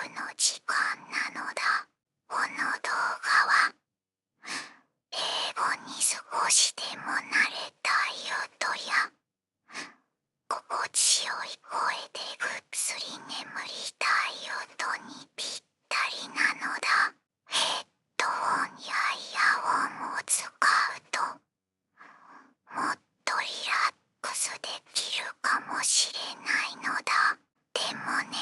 の時間なのだ。この動画は英語に少しでも慣れたい音や心地よい声でぐっすり眠りたい音にぴったりなのだ。ヘッドホンやイヤホンを使うともっとリラックスできるかもしれないのだ。でもね、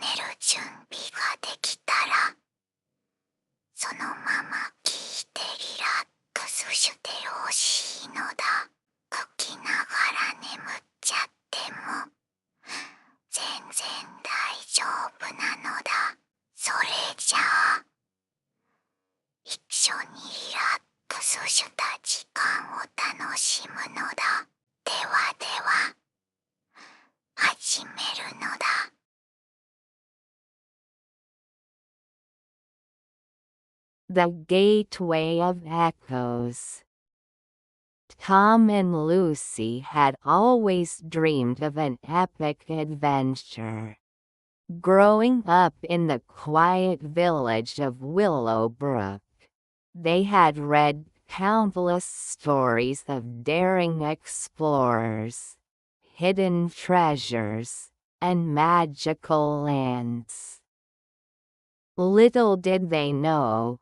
寝る準備ができたらそのまま聞いてリラックスしてほしいのだ。聞きながら眠っちゃっても全然大丈夫なのだ。それじゃあ一緒にリラックスした時間を楽しむのだ。ではでは始めるのだ。The Gateway of Echoes. Tom and Lucy had always dreamed of an epic adventure. Growing up in the quiet village of Willowbrook, they had read countless stories of daring explorers, hidden treasures, and magical lands. Little did they know,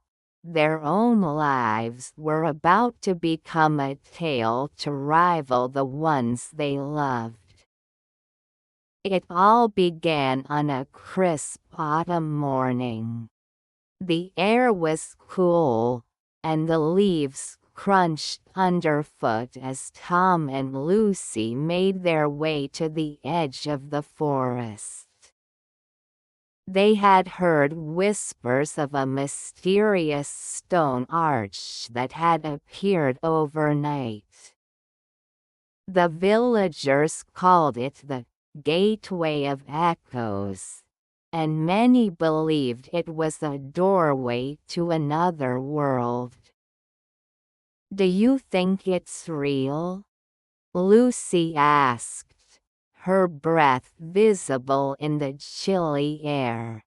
their own lives were about to become a tale to rival the ones they loved. It all began on a crisp autumn morning. The air was cool, and the leaves crunched underfoot as Tom and Lucy made their way to the edge of the forest. They had heard whispers of a mysterious stone arch that had appeared overnight. The villagers called it the Gateway of Echoes, and many believed it was a doorway to another world. "Do you think it's real?" Lucy asked, her breath visible in the chilly air.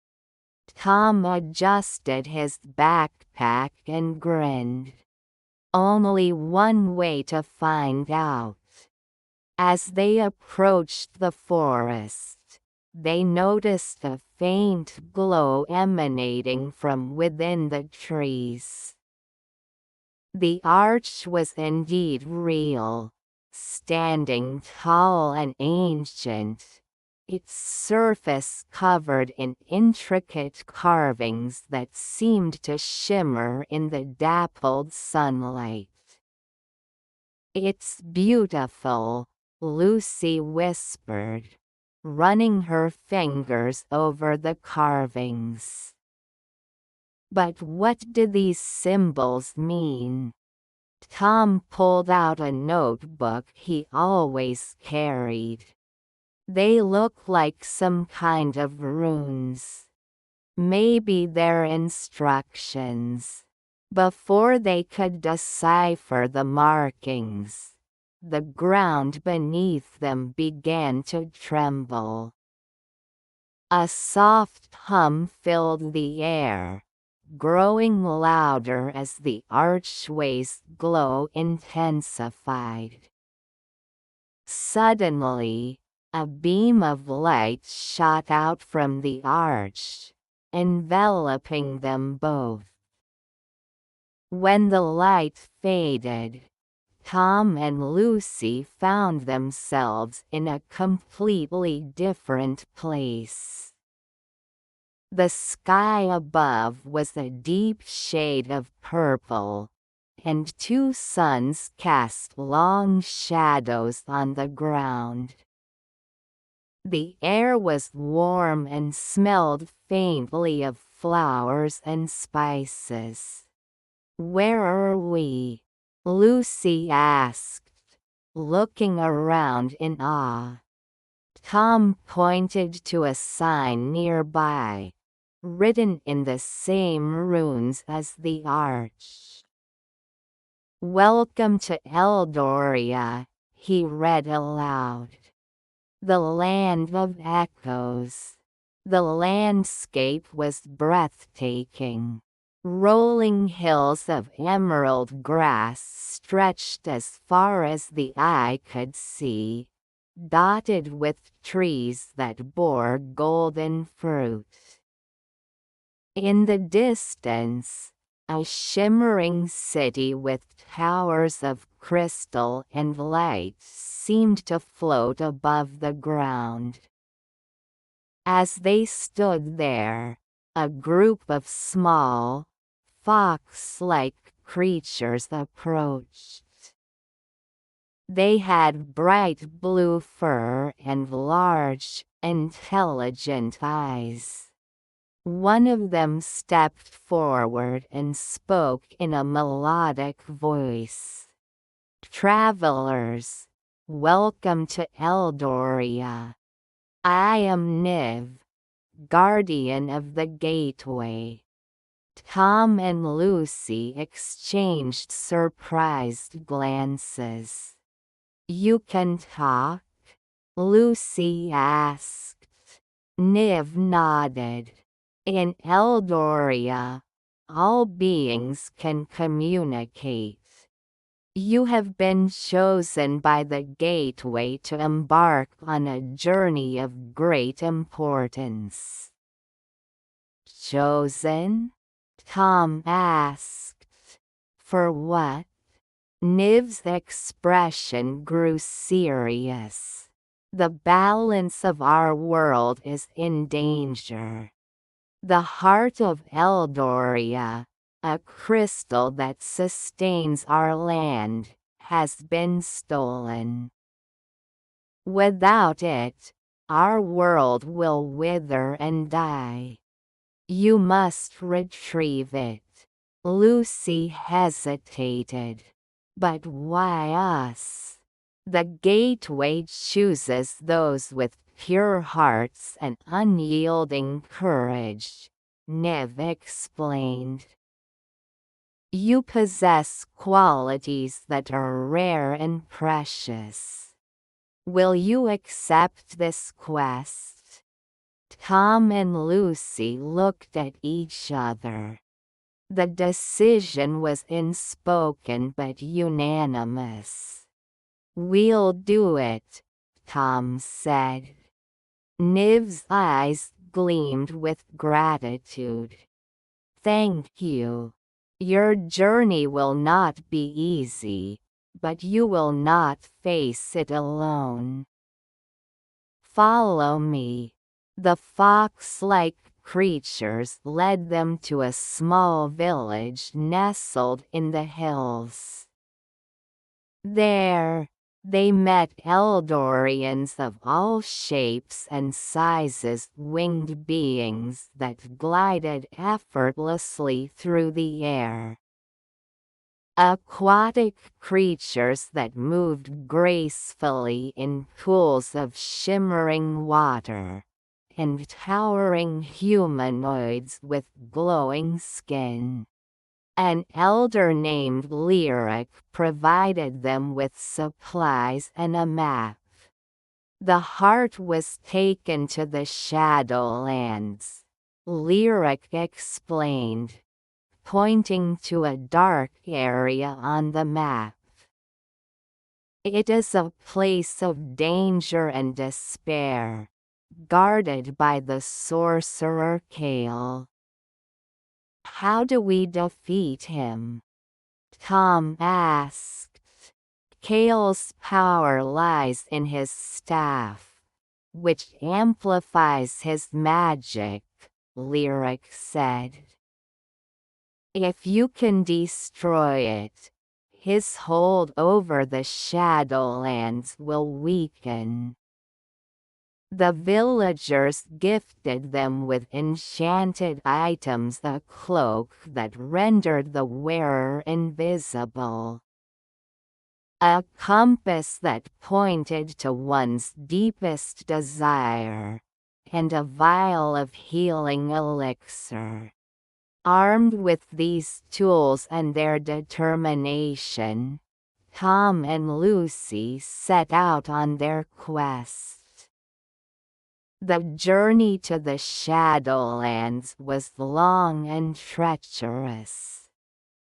Tom adjusted his backpack and grinned. Only one way to find out. As they approached the forest, they noticed a faint glow emanating from within the trees. The arch was indeed real. Standing tall and ancient, its surface covered in intricate carvings that seemed to shimmer in the dappled sunlight. "It's beautiful," Lucy whispered, running her fingers over the carvings. "But what do these symbols mean?" Tom pulled out a notebook he always carried. "They look like some kind of runes. Maybe they're instructions." Before they could decipher the markings, the ground beneath them began to tremble. A soft hum filled the air, growing louder as the archway's glow intensified. Suddenly, a beam of light shot out from the arch, enveloping them both. When the light faded, Tom and Lucy found themselves in a completely different place. The sky above was a deep shade of purple, and two suns cast long shadows on the ground. The air was warm and smelled faintly of flowers and spices. "Where are we?" Lucy asked, looking around in awe. Tom pointed to a sign nearby, written in the same runes as the arch. "Welcome to Eldoria," he read aloud. "The land of echoes. The landscape was breathtaking. Rolling hills of emerald grass stretched as far as the eye could see, dotted with trees that bore golden fruit. In the distance, a shimmering city with towers of crystal and light seemed to float above the ground. As they stood there, a group of small, fox-like creatures approached. They had bright blue fur and large, intelligent eyes. One of them stepped forward and spoke in a melodic voice. "Travelers, welcome to Eldoria. I am Niv, guardian of the gateway." Tom and Lucy exchanged surprised glances. "You can talk?" Lucy asked. Niv nodded. "In Eldoria, all beings can communicate. You have been chosen by the gateway to embark on a journey of great importance." "Chosen?" Tom asked. "For what?" Niv's expression grew serious. "The balance of our world is in danger. The heart of Eldoria, a crystal that sustains our land, has been stolen. Without it, our world will wither and die. You must retrieve it." Lucy hesitated. "But why us?" "The gateway chooses those with pure hearts and unyielding courage," Niv explained. "You possess qualities that are rare and precious. Will you accept this quest?" Tom and Lucy looked at each other. The decision was unspoken but unanimous. "We'll do it," Tom said. Niv's eyes gleamed with gratitude. "Thank you. Your journey will not be easy, but you will not face it alone. Follow me." The fox-like creatures led them to a small village nestled in the hills. There, they met Eldorians of all shapes and sizes, winged beings that glided effortlessly through the air. Aquatic creatures that moved gracefully in pools of shimmering water, and towering humanoids with glowing skin. An elder named Lyric provided them with supplies and a map. The heart was taken to the Shadowlands, Lyric explained, pointing to a dark area on the map. "It is a place of danger and despair, guarded by the sorcerer Kale." "How do we defeat him?" Tom asked. "Kale's power lies in his staff, which amplifies his magic," Lyric said. "If you can destroy it, his hold over the Shadowlands will weaken." The villagers gifted them with enchanted items, a cloak that rendered the wearer invisible, a compass that pointed to one's deepest desire, and a vial of healing elixir. Armed with these tools and their determination, Tom and Lucy set out on their quest. The journey to the Shadowlands was long and treacherous.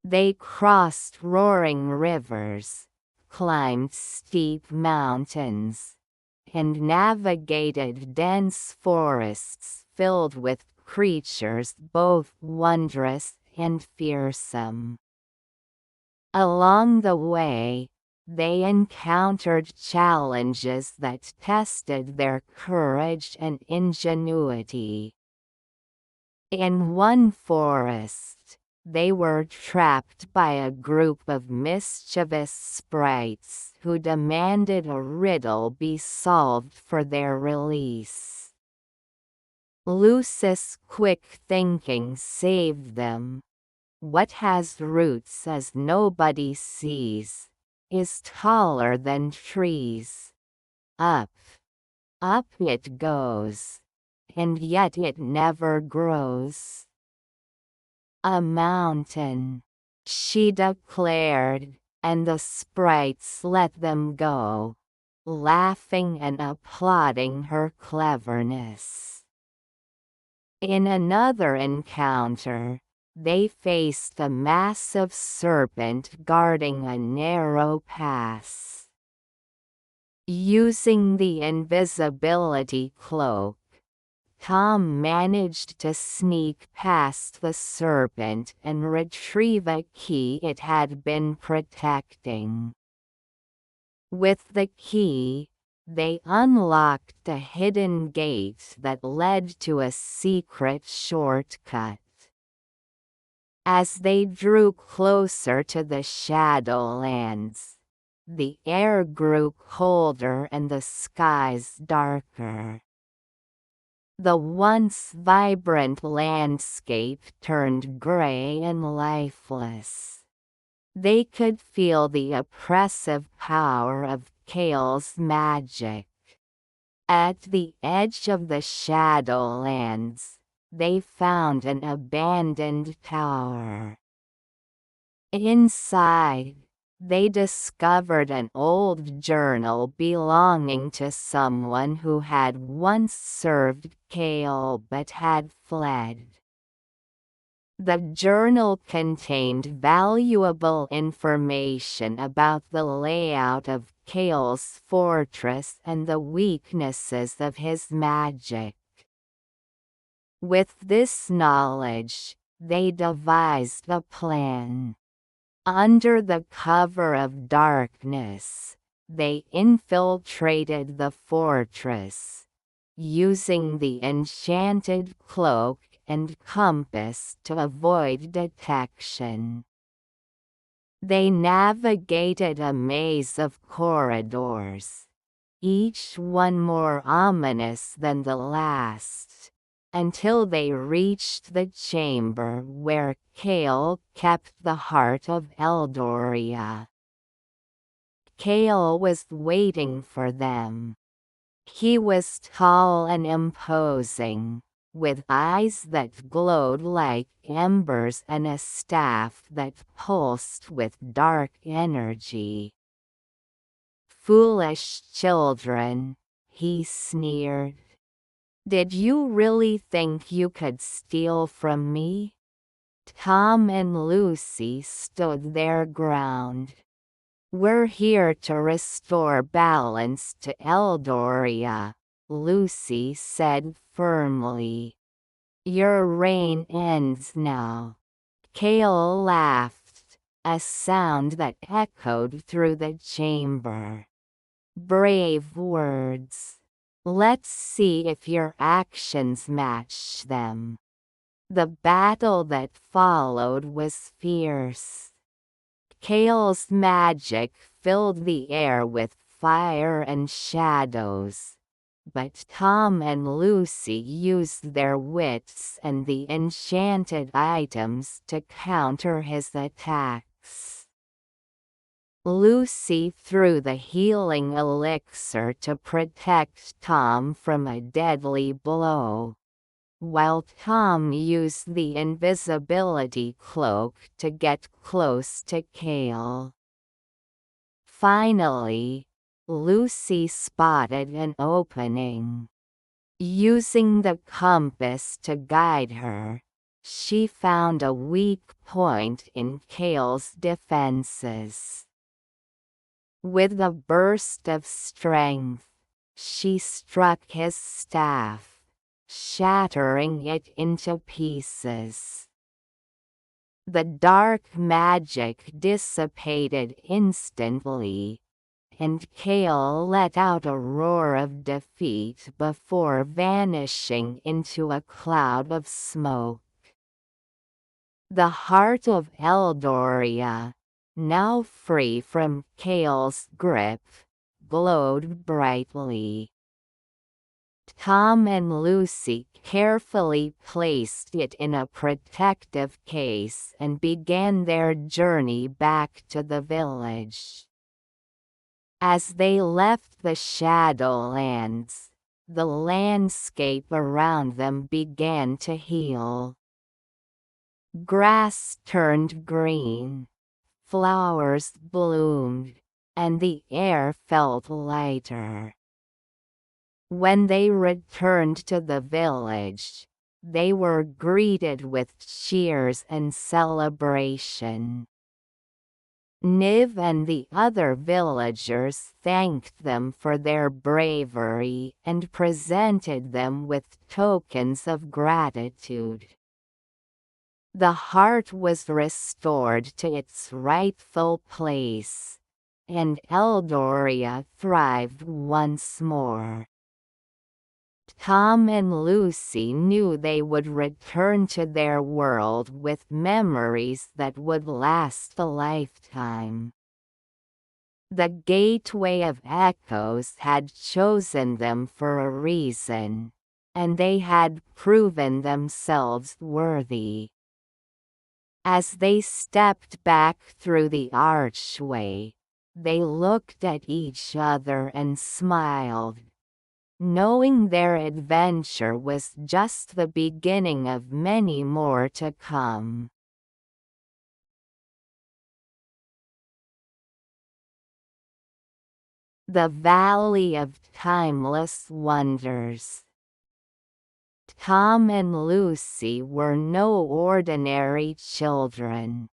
They crossed roaring rivers, climbed steep mountains, and navigated dense forests filled with creatures both wondrous and fearsome. Along the way, they encountered challenges that tested their courage and ingenuity. In one forest, they were trapped by a group of mischievous sprites who demanded a riddle be solved for their release. Lucy's quick thinking saved them. What has roots as nobody sees is taller than trees. Up, up it goes, and yet it never grows. A mountain, she declared, and the sprites let them go, laughing and applauding her cleverness. In another encounter, they faced a massive serpent guarding a narrow pass. Using the invisibility cloak, Tom managed to sneak past the serpent and retrieve a key it had been protecting. With the key, they unlocked a hidden gate that led to a secret shortcut. As they drew closer to the Shadowlands, the air grew colder and the skies darker. The once vibrant landscape turned gray and lifeless. They could feel the oppressive power of Kale's magic. At the edge of the Shadowlands, they found an abandoned tower. Inside, they discovered an old journal belonging to someone who had once served Kale but had fled. The journal contained valuable information about the layout of Kale's fortress and the weaknesses of his magic. With this knowledge, they devised a plan. Under the cover of darkness, they infiltrated the fortress, using the enchanted cloak and compass to avoid detection. They navigated a maze of corridors, each one more ominous than the last, until they reached the chamber where Kale kept the heart of Eldoria. Kale was waiting for them. He was tall and imposing, with eyes that glowed like embers and a staff that pulsed with dark energy. "Foolish children," he sneered. "Did you really think you could steal from me?" Tom and Lucy stood their ground. "We're here to restore balance to Eldoria," Lucy said firmly. "Your reign ends now." Kale laughed, a sound that echoed through the chamber. "Brave words. Let's see if your actions match them." The battle that followed was fierce. Kale's magic filled the air with fire and shadows, but Tom and Lucy used their wits and the enchanted items to counter his attacks. Lucy threw the healing elixir to protect Tom from a deadly blow, while Tom used the invisibility cloak to get close to Kale. Finally, Lucy spotted an opening. Using the compass to guide her, she found a weak point in Kale's defenses. With a burst of strength, she struck his staff, shattering it into pieces. The dark magic dissipated instantly, and Kale let out a roar of defeat before vanishing into a cloud of smoke. The heart of Eldoria, now free from Kale's grip, glowed brightly. Tom and Lucy carefully placed it in a protective case and began their journey back to the village. As they left the Shadowlands, the landscape around them began to heal. Grass turned green, flowers bloomed, and the air felt lighter. When they returned to the village, they were greeted with cheers and celebration. Niv and the other villagers thanked them for their bravery and presented them with tokens of gratitude. The heart was restored to its rightful place, and Eldoria thrived once more. Tom and Lucy knew they would return to their world with memories that would last a lifetime. The Gateway of Echoes had chosen them for a reason, and they had proven themselves worthy. As they stepped back through the archway, they looked at each other and smiled, knowing their adventure was just the beginning of many more to come. The Valley of Timeless Wonders. Tom and Lucy were no ordinary children.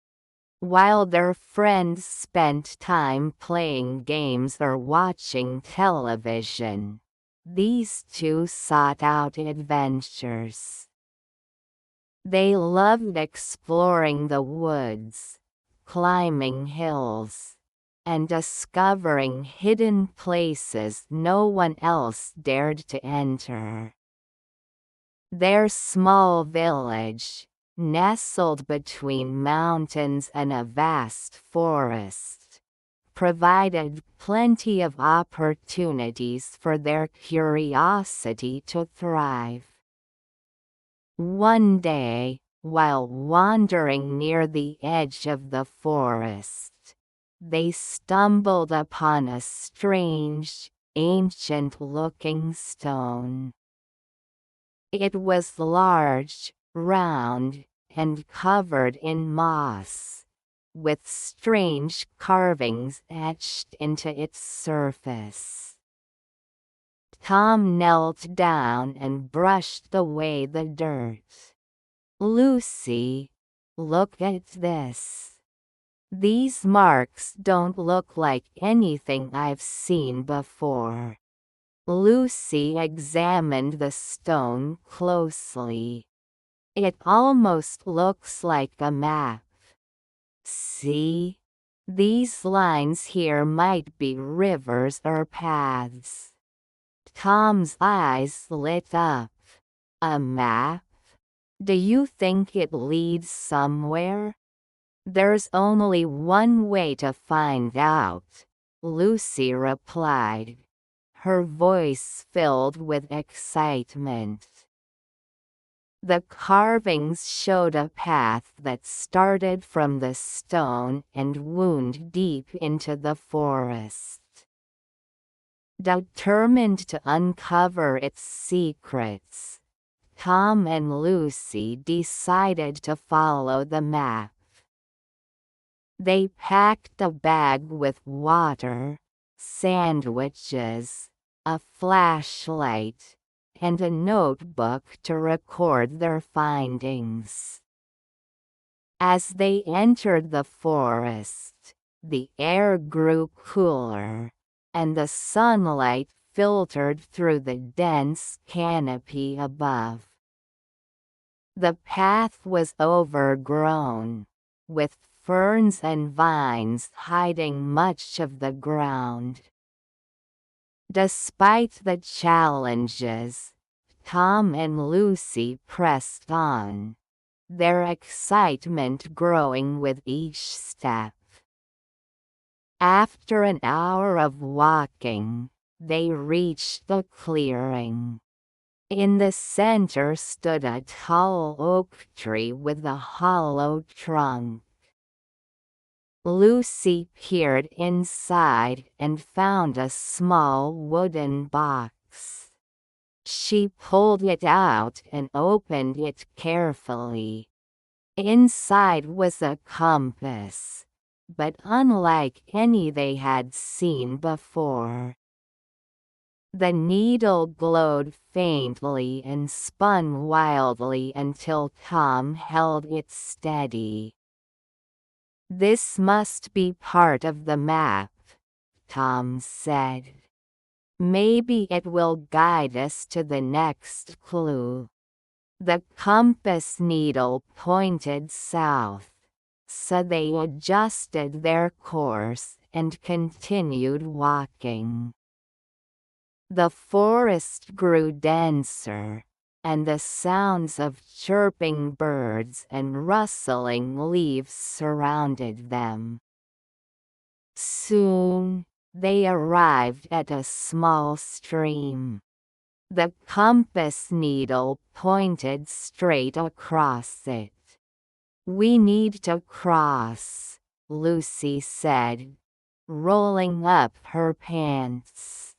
While their friends spent time playing games or watching television, these two sought out adventures. They loved exploring the woods, climbing hills, and discovering hidden places no one else dared to enter. Their small village, nestled between mountains and a vast forest, provided plenty of opportunities for their curiosity to thrive. One day, while wandering near the edge of the forest, they stumbled upon a strange, ancient-looking stone. It was large, round, and covered in moss, with strange carvings etched into its surface. Tom knelt down and brushed away the dirt. "Lucy, look at this. These marks don't look like anything I've seen before." Lucy examined the stone closely. "It almost looks like a map. See? These lines here might be rivers or paths." Tom's eyes lit up. "A map? Do you think it leads somewhere?" "There's only one way to find out," Lucy replied, her voice filled with excitement. The carvings showed a path that started from the stone and wound deep into the forest. Determined to uncover its secrets, Tom and Lucy decided to follow the map. They packed a bag with water, sandwiches, a flashlight, and a notebook to record their findings. As they entered the forest, the air grew cooler, and the sunlight filtered through the dense canopy above. The path was overgrown, with ferns and vines hiding much of the ground. Despite the challenges, Tom and Lucy pressed on, their excitement growing with each step. After an hour of walking, they reached the clearing. In the center stood a tall oak tree with a hollow trunk. Lucy peered inside and found a small wooden box. She pulled it out and opened it carefully. Inside was a compass, but unlike any they had seen before. The needle glowed faintly and spun wildly until Tom held it steady. "This must be part of the map," Tom said. "Maybe it will guide us to the next clue." The compass needle pointed south, so they adjusted their course and continued walking. The forest grew denser, and the sounds of chirping birds and rustling leaves surrounded them. Soon, they arrived at a small stream. The compass needle pointed straight across it. "We need to cross," Lucy said, rolling up her pants.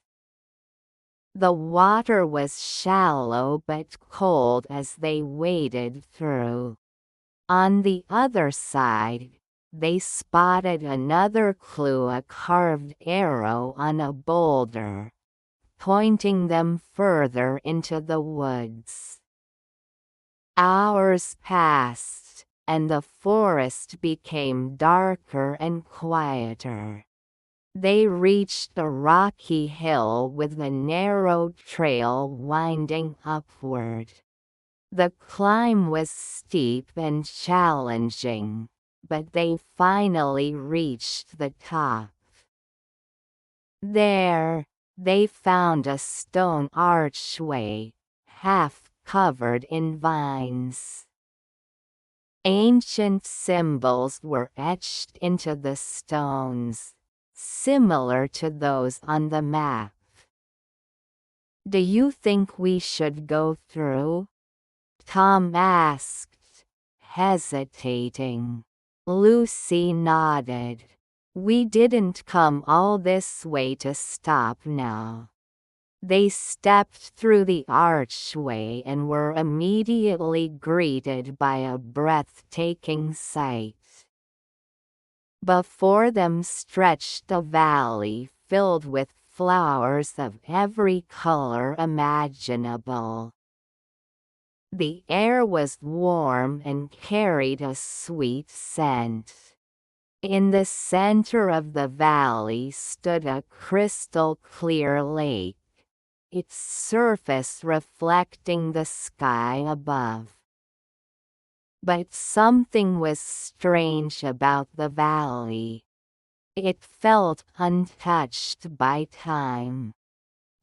The water was shallow but cold as they waded through. On the other side, they spotted another clue, a carved arrow on a boulder, pointing them further into the woods. Hours passed, and the forest became darker and quieter. They reached a rocky hill with a narrow trail winding upward. The climb was steep and challenging, but they finally reached the top. There, they found a stone archway, half covered in vines. Ancient symbols were etched into the stones, similar to those on the map. "Do you think we should go through?" Tom asked, hesitating. Lucy nodded. "We didn't come all this way to stop now." They stepped through the archway and were immediately greeted by a breathtaking sight. Before them stretched a valley filled with flowers of every color imaginable. The air was warm and carried a sweet scent. In the center of the valley stood a crystal-clear lake, its surface reflecting the sky above. But something was strange about the valley. It felt untouched by time.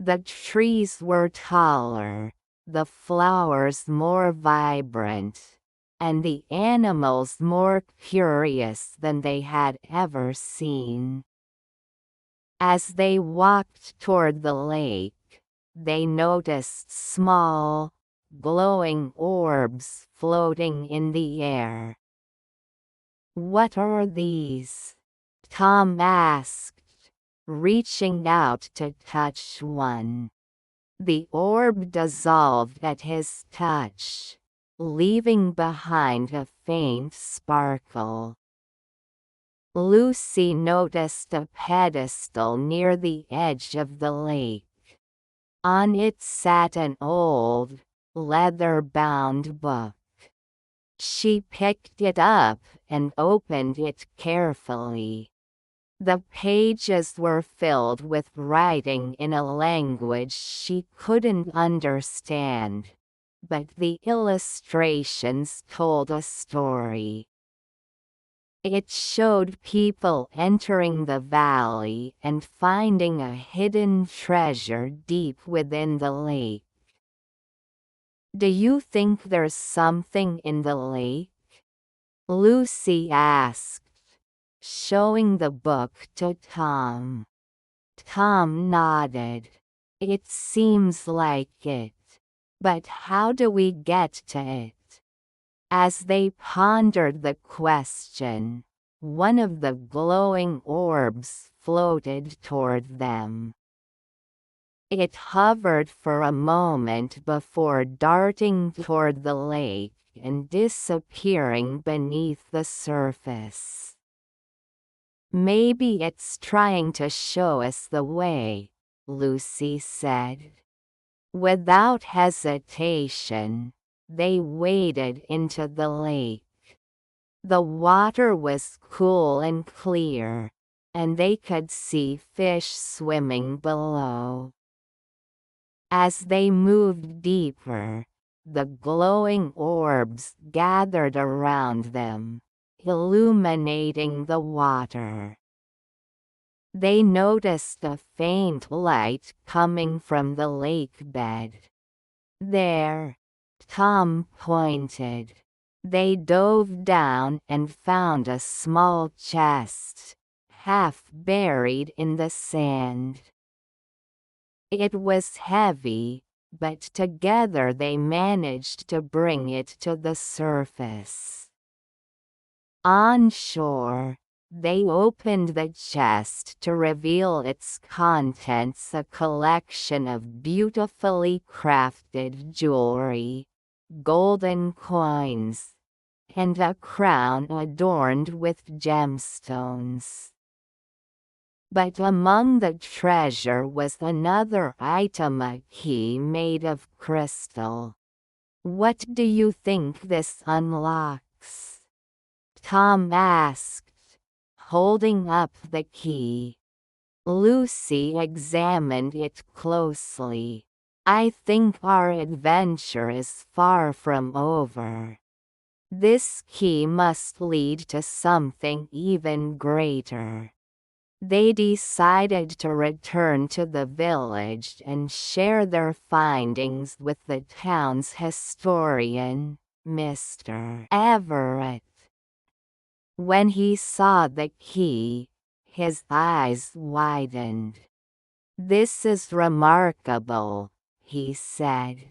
The trees were taller, the flowers more vibrant, and the animals more curious than they had ever seen. As they walked toward the lake, they noticed small, glowing orbs floating in the air. "What are these?" Tom asked, reaching out to touch one. The orb dissolved at his touch, leaving behind a faint sparkle. Lucy noticed a pedestal near the edge of the lake. On it sat an old, leather-bound book. She picked it up and opened it carefully. The pages were filled with writing in a language she couldn't understand, but the illustrations told a story. It showed people entering the valley and finding a hidden treasure deep within the lake. "Do you think there's something in the lake?" Lucy asked, showing the book to Tom. Tom nodded. "It seems like it. But how do we get to it?" As they pondered the question, one of the glowing orbs floated toward them. It hovered for a moment before darting toward the lake and disappearing beneath the surface. "Maybe it's trying to show us the way," Lucy said. Without hesitation, they waded into the lake. The water was cool and clear, and they could see fish swimming below. As they moved deeper, the glowing orbs gathered around them, illuminating the water. They noticed a faint light coming from the lake bed. "There," Tom pointed. They dove down and found a small chest, half buried in the sand. It was heavy, but together they managed to bring it to the surface. On shore, they opened the chest to reveal its contents: a collection of beautifully crafted jewelry, golden coins, and a crown adorned with gemstones. But among the treasure was another item, a key made of crystal. "What do you think this unlocks?" Tom asked, holding up the key. Lucy examined it closely. "I think our adventure is far from over. This key must lead to something even greater." They decided to return to the village and share their findings with the town's historian, Mr. Everett. When he saw the key, his eyes widened. "This is remarkable," he said.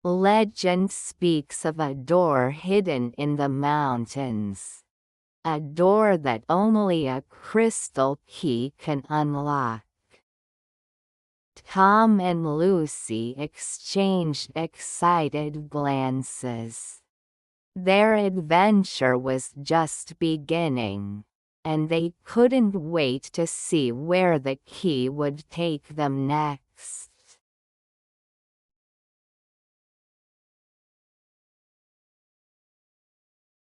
"Legend speaks of a door hidden in the mountains. A door that only a crystal key can unlock." Tom and Lucy exchanged excited glances. Their adventure was just beginning, and they couldn't wait to see where the key would take them next.